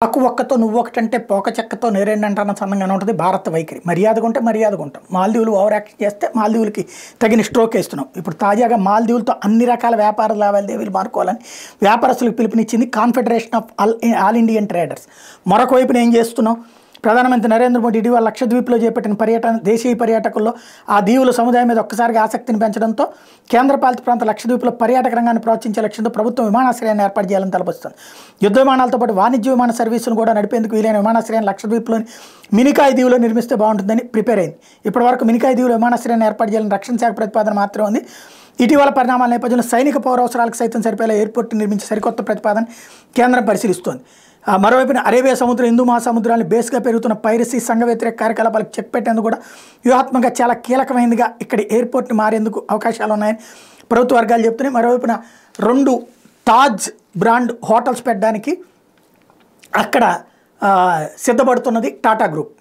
ఆకు ఒక్కతో నువ్వొకటంటే పోక చెక్కతో నేరేండంటన్న సందంగానే ఉంటుంది భారత వైఖరి. మర్యాదగా ఉంటే మర్యాదగా ఉంటాం. మాల్దీవులు ఓవర్ యాక్షన్ చేస్తే మాల్దీవులకి తగిన స్ట్రోక్ వేస్తున్నాం. ఇప్పుడు తాజాగా మాల్దీవులతో అన్ని రకాల వ్యాపార లావాదేవీలు మానుకోవాలని వ్యాపారస్తులకు పిలుపునిచ్చింది confederation of all Indian traders. మరొక వైపున ఏం చేస్తున్నాం? ప్రధానమంత్రి నరేంద్ర మోడీ ఇటీవల లక్షద్వీప్లో చేపట్టిన పర్యటన దేశీయ పర్యాటకుల్లో ఆ దీవుల సముదాయం మీద ఒక్కసారిగా ఆసక్తిని పెంచడంతో కేంద్రపాలిత ప్రాంత లక్షద్వీప్లో పర్యాటక రంగాన్ని ప్రోత్సహించే లక్ష్యంతో ప్రభుత్వం విమానాశ్రయాన్ని ఏర్పాటు చేయాలని తలపిస్తుంది. యుద్ధ విమానాలతో పాటు వాణిజ్య విమాన సర్వీసును కూడా నడిపేందుకు వీలైన విమానాశ్రయాన్ని లక్షద్వీప్లోని మినికాయ్ దీవులో నిర్మిస్తే బాగుంటుందని ప్రిపేర్ అయింది. ఇప్పటివరకు మినికాయ్ దీవులో విమానాశ్రయాన్ని ఏర్పాటు చేయాలని రక్షణ శాఖ ప్రతిపాదన మాత్రమే ఉంది. ఇటీవల పరిణామాల నేపథ్యంలో సైనిక పౌరావసరాలకు సైతం సరిపోయేలా ఎయిర్పోర్ట్ నిర్మించి సరికొత్త ప్రతిపాదన కేంద్రం పరిశీలిస్తోంది. మరోవైపున అరేబియా సముద్రం, హిందూ మహాసముద్రాన్ని బేస్గా పెరుగుతున్న పైరసీ, సంఘ వ్యతిరేక కార్యకలాపాలకు చెక్ పెట్టేందుకు కూడా వ్యూహాత్మకంగా చాలా కీలకమైనదిగా ఇక్కడ ఎయిర్పోర్ట్ని మారేందుకు అవకాశాలు ఉన్నాయని ప్రభుత్వ వర్గాలు చెప్తున్నాయి. మరోవైపున 2 తాజ్ బ్రాండ్ హోటల్స్ పెట్టడానికి అక్కడ సిద్ధపడుతున్నది టాటా గ్రూప్.